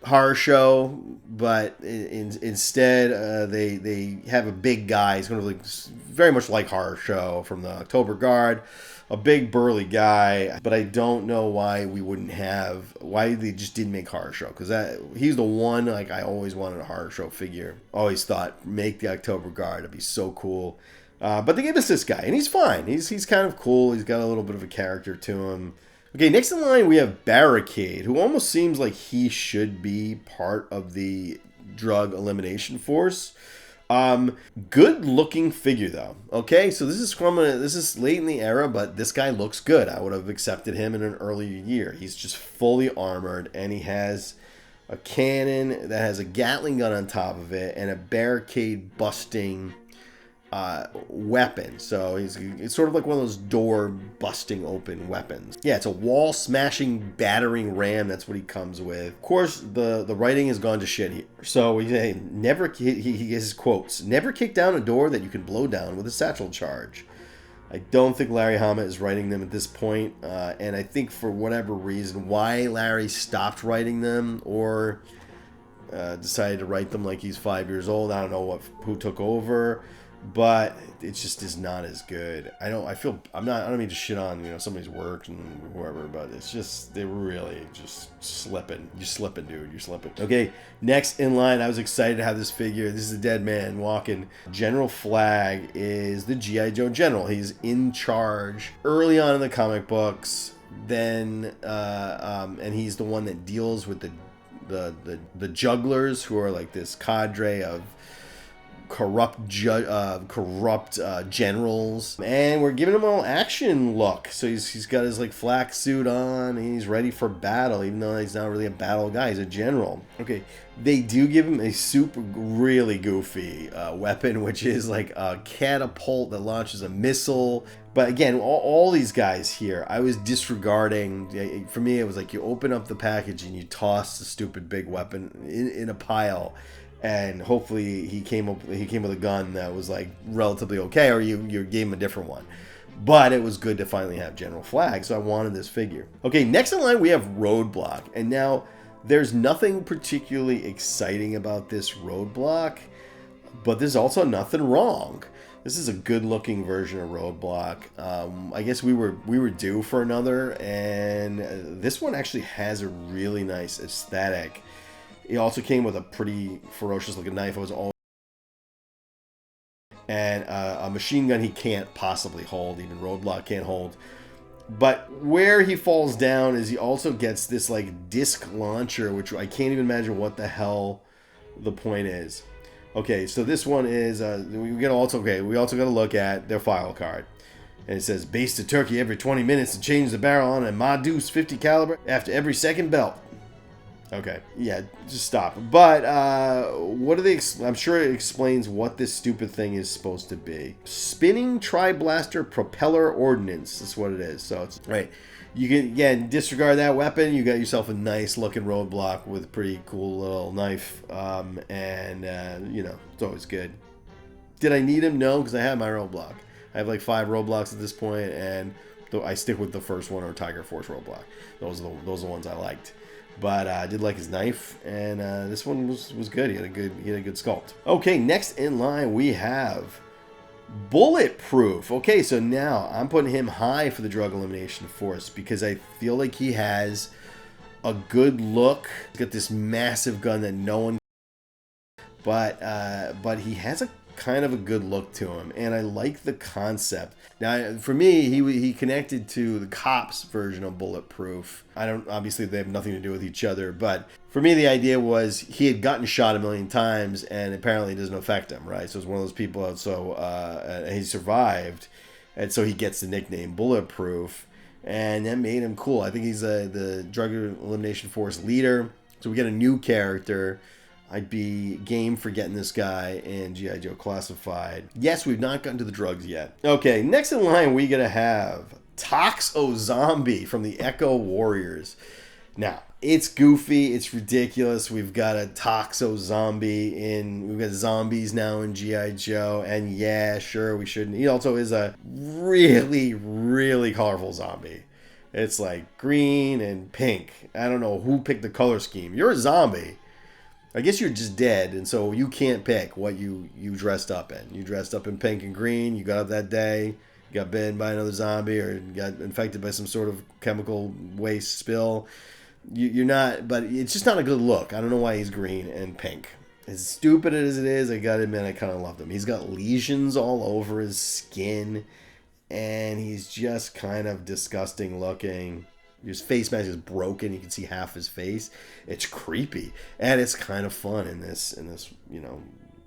[SPEAKER 1] horror show, but instead they have a big guy. He's going to look very much like horror show from the October Guard. A big burly guy, but I don't know why they just didn't make horror show, because he's the one, like, I always wanted a horror show figure. Always thought, make the October Guard, it'd be so cool. But they gave us this guy, and he's fine. He's kind of cool. He's got a little bit of a character to him. Okay, next in line we have Barricade, who almost seems like he should be part of the drug elimination force. Good looking figure though. Okay, so this is late in the era, but this guy looks good. I would have accepted him in an earlier year. He's just fully armored, and he has a cannon that has a Gatling gun on top of it and a barricade busting weapon. So it's sort of like one of those door busting open weapons. Yeah, it's a wall smashing battering ram. That's what he comes with. Of course, the writing has gone to shit here. So he his quotes: "Never kick down a door that you can blow down with a satchel charge." I don't think Larry Hama is writing them at this point, and I think for whatever reason why Larry stopped writing them or decided to write them like he's 5 years old. I don't know who took over. But it just is not as good. I don't mean to shit on, somebody's work and whoever, but it's just, they're really just slipping. You're slipping, dude. You're slipping. Okay, next in line, I was excited to have this figure. This is a dead man walking. General Flag is the G.I. Joe General. He's in charge early on in the comic books. Then, and he's the one that deals with the jugglers, who are like this cadre of corrupt generals, and we're giving him a little action look. So he's got his like flak suit on, and he's ready for battle, even though he's not really a battle guy. He's a general. Okay, they do give him a super really goofy weapon, which is like a catapult that launches a missile. But again, all these guys here, I was disregarding. For me, it was like you open up the package and you toss the stupid big weapon in a pile. And hopefully he came with a gun that was like relatively okay, or you gave him a different one. But it was good to finally have General Flag, so I wanted this figure. Okay, next in line we have Roadblock. And now there's nothing particularly exciting about this Roadblock, but there's also nothing wrong. This is a good looking version of Roadblock. I guess we were due for another, and this one actually has a really nice aesthetic. It also came with a pretty ferocious looking knife. And a machine gun he can't possibly hold. Even Roadblock can't hold. But where he falls down is he also gets this like disc launcher, which I can't even imagine what the hell the point is. Okay, so this one is we also got to look at their file card. And it says, baste a turkey every 20 minutes and change the barrel on a Ma Deuce 50 caliber after every second belt. Okay, yeah, just stop. But what do they? I'm sure it explains what this stupid thing is supposed to be. Spinning tri-blaster propeller ordnance. That's what it is. So it's right. You can again disregard that weapon. You got yourself a nice looking roadblock with a pretty cool little knife, and you know, it's always good. Did I need him? No, because I have my roadblock. I have like 5 roadblocks at this point, and I stick with the first one, or Tiger Force roadblock. Those are the ones I liked. But I did like his knife, and this one was good. He had a good sculpt. Okay, next in line we have Bulletproof. Okay, so now I'm putting him high for the Drug Elimination Force because I feel like he has a good look. He's got this massive gun that no one, but he has a kind of a good look to him, and I like the concept. Now, for me, he connected to the Cops version of Bulletproof. Obviously they have nothing to do with each other, but for me the idea was he had gotten shot a million times, and apparently it doesn't affect him, right? So it's one of those people. So he survived, and so he gets the nickname Bulletproof, and that made him cool. I think he's the Drug Elimination Force leader. So we get a new character. I'd be game for getting this guy in G.I. Joe Classified. Yes, we've not gotten to the drugs yet. Okay, next in line, we gotta have Toxo Zombie from the Echo Warriors. Now, it's goofy, it's ridiculous. We've got a Toxo Zombie we've got zombies now in G.I. Joe, and yeah, sure, we shouldn't. He also is a really, really colorful zombie. It's like green and pink. I don't know who picked the color scheme. You're a zombie. I guess you're just dead, and so you can't pick what you dressed up in. You dressed up in pink and green. You got up that day, you got bitten by another zombie, or got infected by some sort of chemical waste spill. You're not, but it's just not a good look. I don't know why he's green and pink. As stupid as it is, I gotta admit, I kind of love him. He's got lesions all over his skin, and he's just kind of disgusting looking. His face mask is broken. You can see half his face. It's creepy, and it's kind of fun in this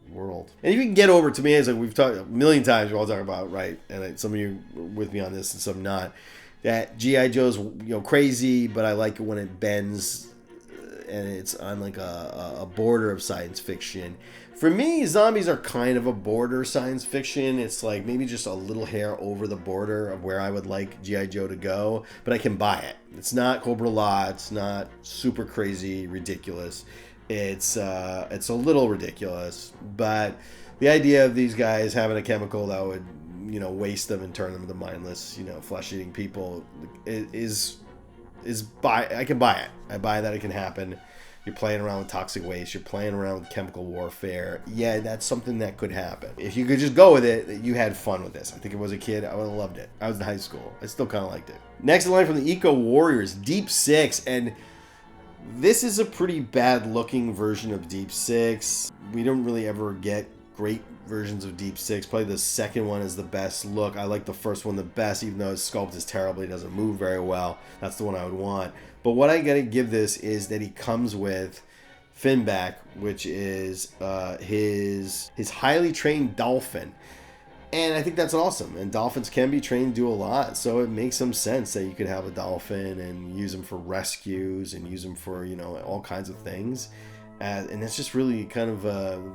[SPEAKER 1] world. And if you can get over, to me, as like we've talked a million times, we're all talking about, right? And some of you are with me on this, and some not. That G.I. Joe's crazy, but I like it when it bends, and it's on like a border of science fiction. For me, zombies are kind of a border science fiction. It's like maybe just a little hair over the border of where I would like G.I. Joe to go, but I can buy it. It's not Cobra La. It's not super crazy, ridiculous. It's a little ridiculous, but the idea of these guys having a chemical that would, waste them and turn them into mindless, flesh-eating people is I can buy it. I buy that it can happen. You're playing around with toxic waste. You're playing around with chemical warfare. Yeah, that's something that could happen. If you could just go with it, you had fun with this. I think if I was a kid, I would have loved it. I was in high school. I still kind of liked it. Next in line from the Eco Warriors, Deep Six. And this is a pretty bad-looking version of Deep Six. We don't really ever get great versions of Deep Six. Probably the second one is the best look. I like the first one the best, even though his sculpt is terrible. He doesn't move very well. That's the one I would want. But what I gotta give this is that he comes with Finback, which is his highly trained dolphin. And I think that's awesome. And dolphins can be trained to do a lot, so it makes some sense that you could have a dolphin and use them for rescues and use them for, all kinds of things. And that's just really kind of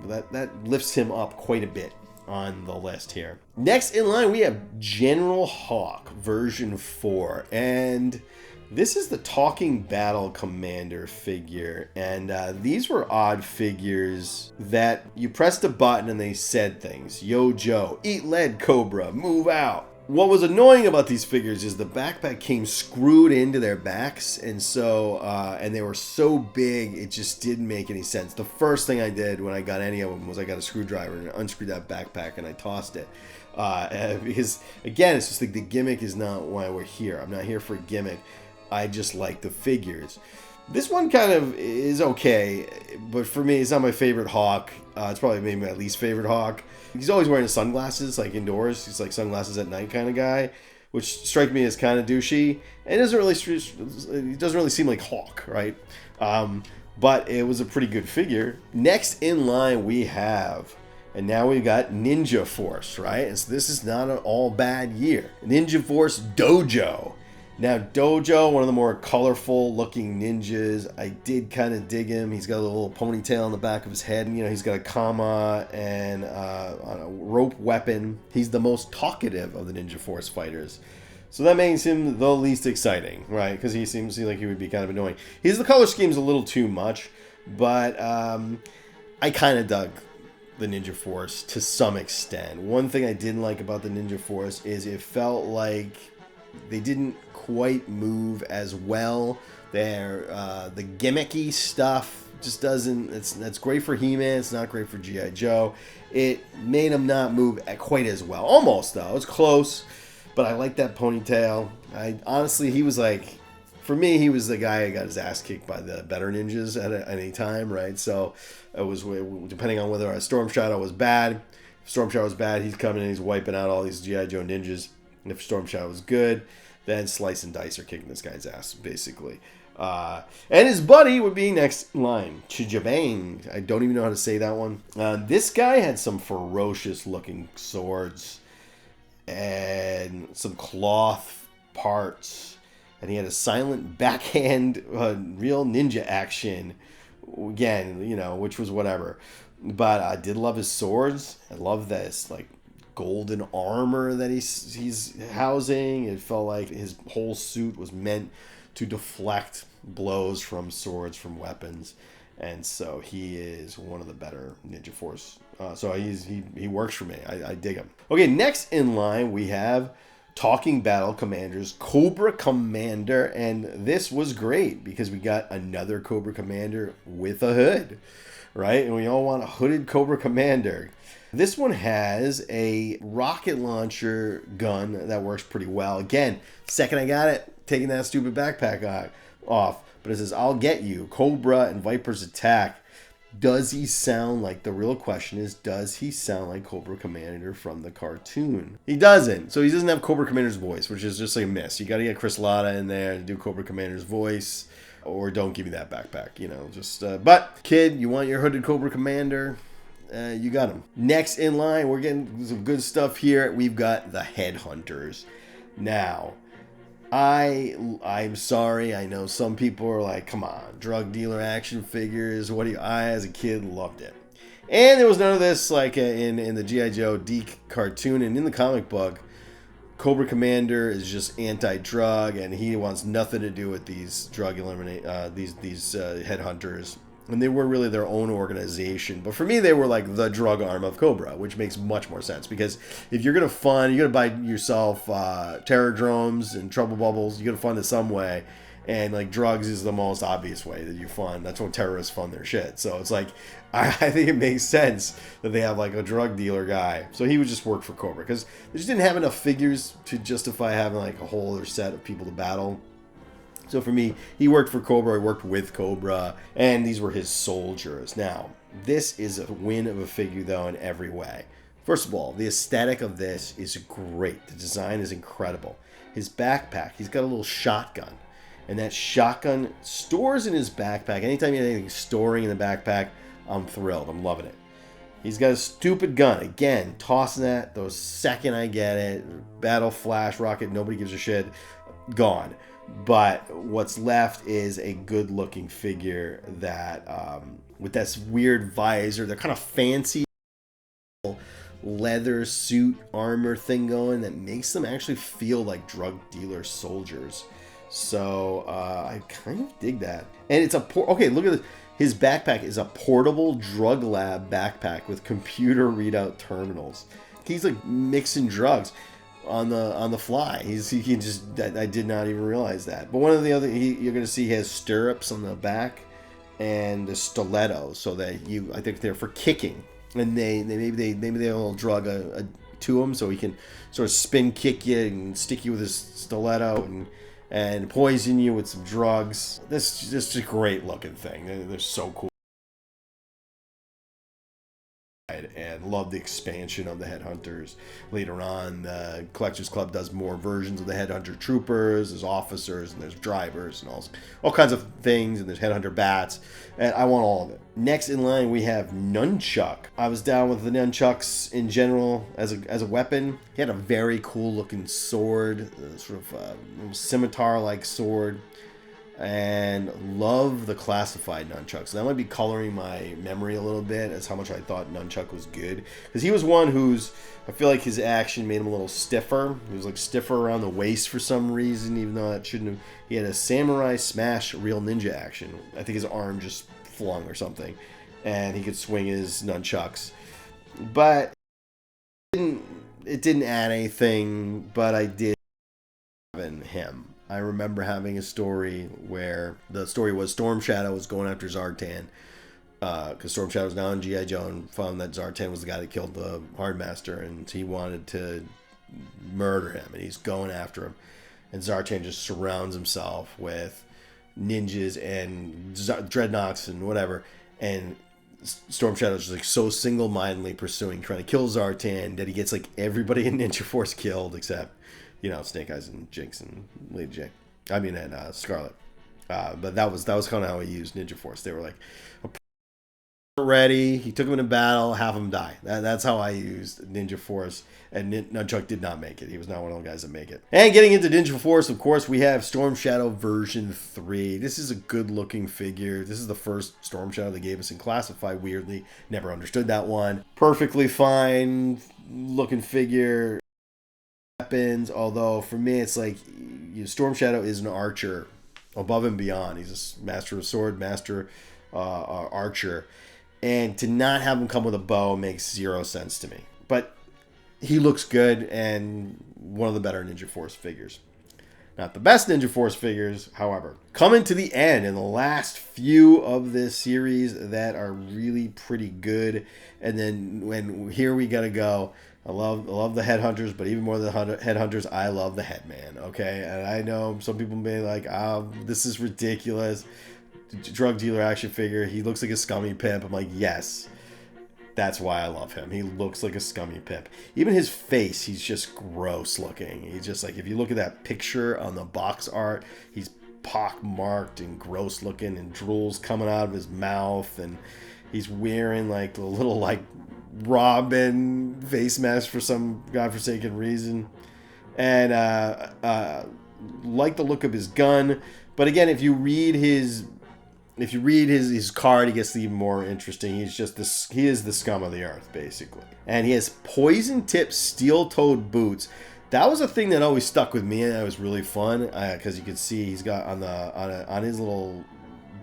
[SPEAKER 1] that lifts him up quite a bit on the list here. Next in line, we have General Hawk version 4, and this is the Talking Battle Commander figure. And these were odd figures that you pressed a button and they said things. Yo, Joe, eat lead, Cobra, move out. What was annoying about these figures is the backpack came screwed into their backs, and so and they were so big it just didn't make any sense. The first thing I did when I got any of them was I got a screwdriver and unscrewed that backpack and I tossed it. Because again, it's just like the gimmick is not why we're here. I'm not here for a gimmick. I just like the figures. This one kind of is okay, but for me, it's not my favorite Hawk. It's probably maybe my least favorite Hawk. He's always wearing sunglasses, like indoors. He's like sunglasses at night kind of guy, which strike me as kind of douchey. And it doesn't really seem like Hawk, right? But it was a pretty good figure. Next in line we have, and now we got Ninja Force, right? And so this is not an all bad year. Ninja Force Dojo. Now, Dojo, one of the more colorful looking ninjas, I did kind of dig him. He's got a little ponytail on the back of his head, and he's got a kama and a rope weapon. He's the most talkative of the Ninja Force fighters. So that makes him the least exciting, right? Because he seems like he would be kind of annoying. The color scheme's a little too much, but I kind of dug the Ninja Force to some extent. One thing I didn't like about the Ninja Force is it felt like they didn't quite move as well. The gimmicky stuff just doesn't. That's great for He-Man. It's not great for G.I. Joe. It made him not move quite as well. Almost though, it's close. But I like that ponytail. Honestly, he was like, for me, he was the guy who got his ass kicked by the better ninjas at any time, right? So it was, depending on whether Storm Shadow was bad. If Storm Shadow was bad, he's coming in, he's wiping out all these G.I. Joe ninjas. And if Storm Shadow was good, then Slice and Dice are kicking this guy's ass, basically. And his buddy would be next in line. Chijabang. I don't even know how to say that one. This guy had some ferocious looking swords and some cloth parts, and he had a silent backhand real ninja action again, which was whatever. But I did love his swords. I love this like golden armor that he's housing. It felt like his whole suit was meant to deflect blows from swords, from weapons. And so he is one of the better Ninja Force. So he works for me. I dig him. Okay, next in line we have Talking Battle Commanders, Cobra Commander. And this was great because we got another Cobra Commander with a hood, right? And we all want a hooded Cobra Commander. This one has a rocket launcher gun that works pretty well. Again, second I got it, taking that stupid backpack off. But it says, I'll get you. Cobra and Viper's attack. Does he sound like, the real question is, does he sound like Cobra Commander from the cartoon? He doesn't. So he doesn't have Cobra Commander's voice, which is just like a miss. You got to get Chris Latta in there to do Cobra Commander's voice, or don't give me that backpack, but kid, you want your hooded Cobra Commander? You got him. Next in line, we're getting some good stuff here. We've got the Headhunters. Now, I'm sorry. I know some people are like, come on, drug dealer action figures. I, as a kid, loved it. And there was none of this like in the G.I. Joe Deke cartoon. And in the comic book, Cobra Commander is just anti-drug, and he wants nothing to do with these these headhunters. And they were really their own organization. But for me, they were like the drug arm of Cobra, which makes much more sense. Because if you're going to fund, you're going to buy yourself terror drones and trouble bubbles. You're going to fund it some way. And like drugs is the most obvious way that you fund. That's when terrorists fund their shit. So it's like, I think it makes sense that they have like a drug dealer guy. So he would just work for Cobra. Because they just didn't have enough figures to justify having like a whole other set of people to battle. So for me, he worked for Cobra, he worked with Cobra, and these were his soldiers. Now, this is a win of a figure, though, in every way. First of all, the aesthetic of this is great. The design is incredible. His backpack, he's got a little shotgun, and that shotgun stores in his backpack. Anytime you have anything storing in the backpack, I'm thrilled. I'm loving it. He's got a stupid gun. Again, tossing that the second I get it. Battle Flash, Rocket, nobody gives a shit. Gone. But what's left is a good-looking figure that, with this weird visor, they're kind of fancy leather suit armor thing going that makes them actually feel like drug dealer soldiers. So I kind of dig that. And it's okay, look at this. His backpack is a portable drug lab backpack with computer readout terminals. He's like mixing drugs on the fly. He can just, I did not even realize that. But one of the other, you're going to see he has stirrups on the back and the stilettos, so that I think they're for kicking. And maybe they have a little drug to him, so he can sort of spin kick you and stick you with his stiletto and poison you with some drugs. This is just a great looking thing. They're so cool. and love the expansion of the Headhunters. Later on, the Collectors Club does more versions of the Headhunter Troopers. There's officers and there's drivers and all kinds of things, and there's Headhunter bats, and I want all of it. Next in line, we have Nunchuck. I was down with the Nunchucks in general as a weapon. He had a very cool looking sword, sort of scimitar-like sword. And love the classified nunchucks. That might be coloring my memory a little bit as how much I thought nunchuck was good, because he was one who's, I feel like his action made him a little stiffer. He was like stiffer around the waist for some reason, even though that shouldn't have. He had a samurai smash real ninja action. I think his arm just flung or something, and he could swing his nunchucks, but it didn't add anything. But I did having him. I remember having a story where the story was Storm Shadow was going after Zartan, because Storm Shadow was now in G.I. Joe and found that Zartan was the guy that killed the Hardmaster, and he wanted to murder him, and he's going after him. And Zartan just surrounds himself with ninjas and dreadnoughts and whatever, and Storm Shadow's just like so single-mindedly pursuing, trying to kill Zartan, that he gets like everybody in Ninja Force killed except, you know, Snake Eyes and Jinx and Lady J. I mean, and Scarlet. But that was kind of how he used Ninja Force. They were like ready. He took them into battle. Half of them die. That's how I used Ninja Force. And Nunchuck did not make it. He was not one of the guys that make it. And getting into Ninja Force, of course, we have Storm Shadow version 3. This is a good looking figure. This is the first Storm Shadow they gave us in Classified. Weirdly, never understood that one. Perfectly fine looking figure. Weapons, although for me it's like, Storm Shadow is an archer above and beyond. He's a master of sword, master archer, and to not have him come with a bow makes zero sense to me. But he looks good, and one of the better Ninja Force figures. Not the best Ninja Force figures, however. Coming to the end, in the last few of this series that are really pretty good, and then here we gotta go. I love the Headhunters, but even more than the Headhunters, I love the Headman, okay? And I know some people may be like, oh, this is ridiculous. Drug dealer action figure. He looks like a scummy pimp. I'm like, yes. That's why I love him. He looks like a scummy pimp. Even his face, he's just gross looking. He's just like, if you look at that picture on the box art, he's pock-marked and gross looking, and drool's coming out of his mouth, and he's wearing like a little like Robin face mask for some godforsaken reason, and like the look of his gun. But again, if you read his card, he gets even more interesting. He is the scum of the earth, basically. And he has poison-tipped steel-toed boots. That was a thing that always stuck with me, and that was really fun, because you can see he's got on his little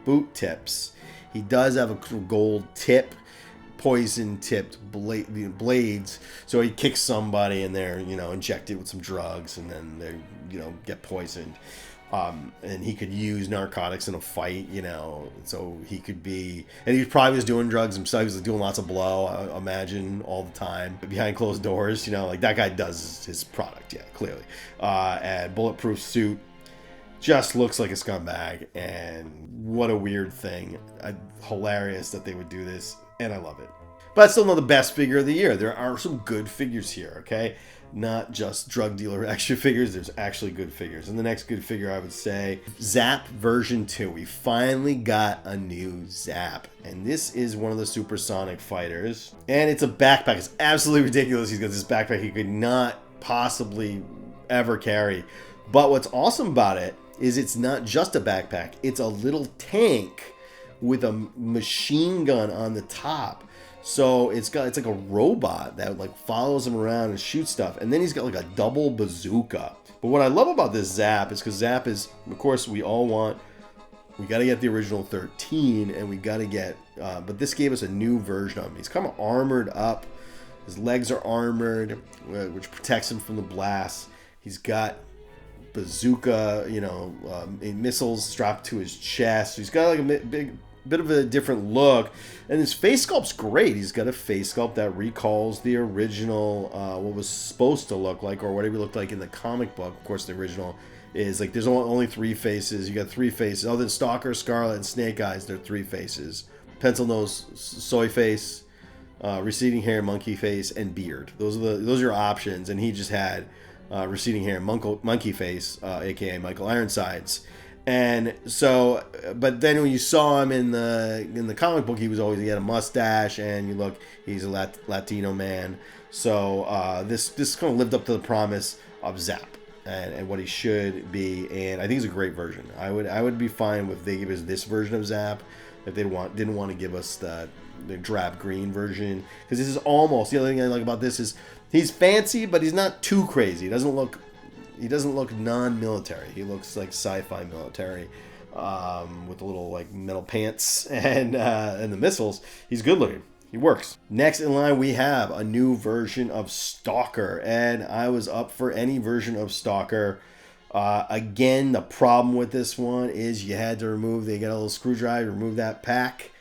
[SPEAKER 1] boot tips, he does have a gold tip, poison-tipped blades. So he kicks somebody and they're, injected with some drugs, and then they, get poisoned. And he could use narcotics in a fight, so he could be, and he probably was doing drugs himself. He was doing lots of blow, I imagine, all the time behind closed doors, like that guy does his product, yeah, clearly. And bulletproof suit, just looks like a scumbag, and what a weird thing. Hilarious that they would do this, and I love it. But still not the best figure of the year. There are some good figures here, okay? Not just drug dealer action figures, there's actually good figures. And the next good figure, I would say, Zap version 2. We finally got a new Zap. And this is one of the supersonic fighters. And it's a backpack. It's absolutely ridiculous. He's got this backpack he could not possibly ever carry. But what's awesome about it is it's not just a backpack. It's a little tank with a machine gun on the top. So it's like a robot that like follows him around and shoots stuff. And then he's got like a double bazooka. But what I love about this Zap is because Zap is, of course, we got to get the original 13, and we got to get, but this gave us a new version of him. He's kind of armored up. His legs are armored, which protects him from the blast. He's got bazooka, missiles strapped to his chest. He's got like a bit of a different look, and his face sculpt's great. He's got a face sculpt that recalls the original, what was supposed to look like, or whatever he looked like in the comic book. Of course, the original is like there's only 3 faces. You got 3 faces. Other than Stalker, Scarlet, and Snake Eyes, there are 3 faces. Pencil nose, soy face, receding hair, monkey face, and beard. Those are your options, and he just had receding hair, monkey face, aka Michael Ironsides. And so, but then when you saw him in the comic book, he had a mustache, and he's a Latino man. So this kind of lived up to the promise of Zap and what he should be, and I think it's a great version. I would be fine if they give us this version of Zap, if they didn't want to give us the drab green version, because this is almost, the other thing I like about this is he's fancy, but he's not too crazy. He doesn't look non-military. He looks like sci-fi military, with the little like metal pants and the missiles. He's good looking. He works. Next in line, we have a new version of Stalker, and I was up for any version of Stalker. Again, the problem with this one is you had to they got a little screwdriver, remove that pack.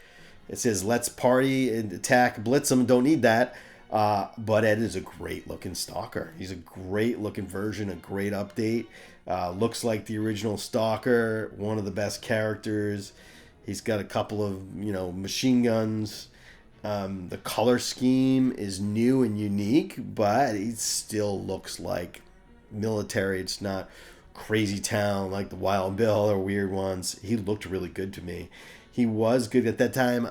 [SPEAKER 1] It says, let's party and attack, blitz them. Don't need that. But Ed is a great looking Stalker. He's a great looking version, a great update. Looks like the original Stalker, one of the best characters. He's got a couple of, machine guns. The color scheme is new and unique, but it still looks like military. It's not crazy town like the Wild Bill or weird ones. He looked really good to me. He was good at that time.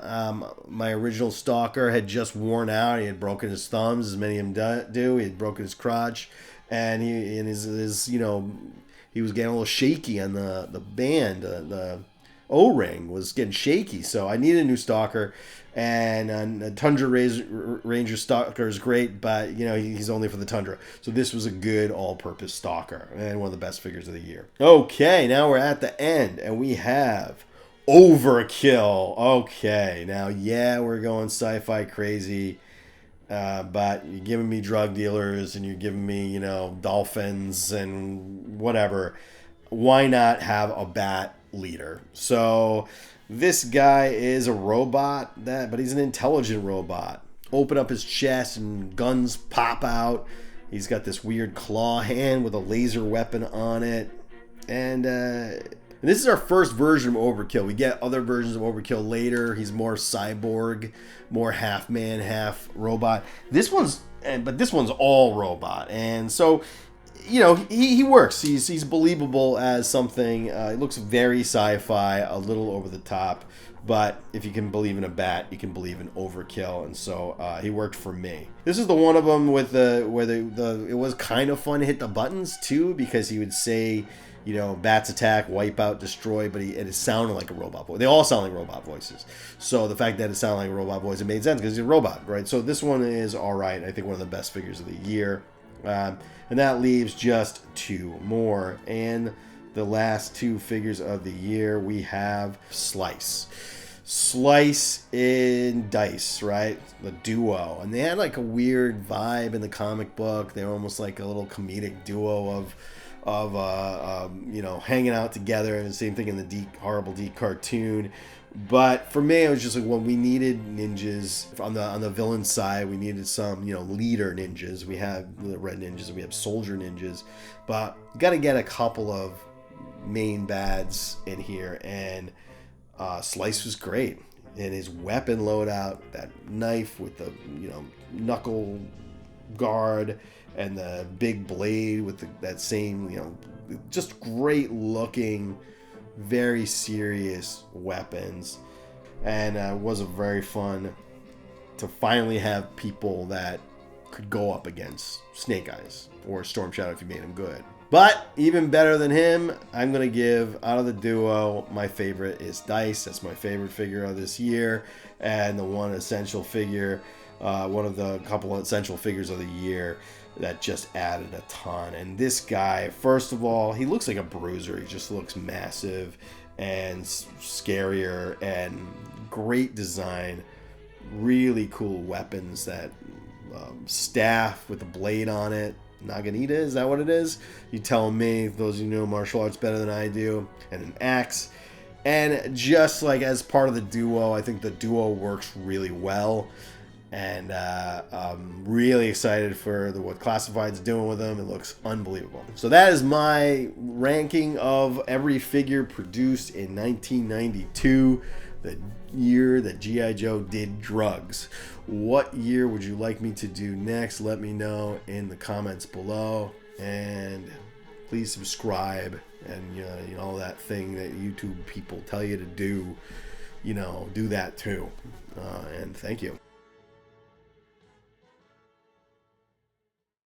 [SPEAKER 1] My original Stalker had just worn out. He had broken his thumbs, as many of them do. He had broken his crotch, and he was getting a little shaky on the band. The O-ring was getting shaky, so I needed a new Stalker. And a Tundra Ranger Stalker is great, but he's only for the Tundra. So this was a good all-purpose Stalker and one of the best figures of the year. Okay, now we're at the end, and we have Overkill. Okay, now we're going sci-fi crazy, but you're giving me drug dealers and you're giving me dolphins and whatever. Why not have a bat leader? So this guy is a robot, but he's an intelligent robot. Open up his chest and guns pop out. He's got this weird claw hand with a laser weapon on it, and this is our first version of Overkill. We get other versions of Overkill later. He's more cyborg, more half man, half robot. This one's all robot, and so he works. He's believable as something. It looks very sci-fi, a little over the top, but if you can believe in a bat, you can believe in Overkill, and so he worked for me. This is the one of them with it was kind of fun to hit the buttons too, because he would say, bats attack, wipe out, destroy, but it sounded like a robot voice. They all sound like robot voices. So the fact that it sounded like a robot voice, it made sense because he's a robot, right? So this one is all right. I think one of the best figures of the year. And that leaves just two more. And the last two figures of the year, we have Slice. Slice in Dice, right? The duo. And they had like a weird vibe in the comic book. They were almost like a little comedic duo of hanging out together, and the same thing in the horrible Deke cartoon. But for me, it was just like, when we needed ninjas on the villain side, we needed some leader ninjas. We have the red ninjas and we have soldier ninjas, but you got to get a couple of main bads in here, and Slice was great. And his weapon loadout, that knife with the knuckle guard and the big blade with that same just great looking, very serious weapons. And it was very fun to finally have people that could go up against Snake Eyes or Storm Shadow if you made him good. But even better than him, I'm going to give, out of the duo, my favorite is Dice. That's my favorite figure of this year, and the one essential figure, one of the couple of essential figures of the year that just added a ton. And this guy, first of all, he looks like a bruiser. He just looks massive and scarier, and great design, really cool weapons. That staff with the blade on it, Naginata, is that what it is? You tell me, those of you who know martial arts better than I do. And an axe. And just like as part of the duo, I think the duo works really well. And I'm really excited for what Classified's doing with them. It looks unbelievable. So that is my ranking of every figure produced in 1992. the year that G.I. Joe did drugs. What year would you like me to do next? Let me know in the comments below. And please subscribe and you know that thing that YouTube people tell you to do. Do that too. And thank you.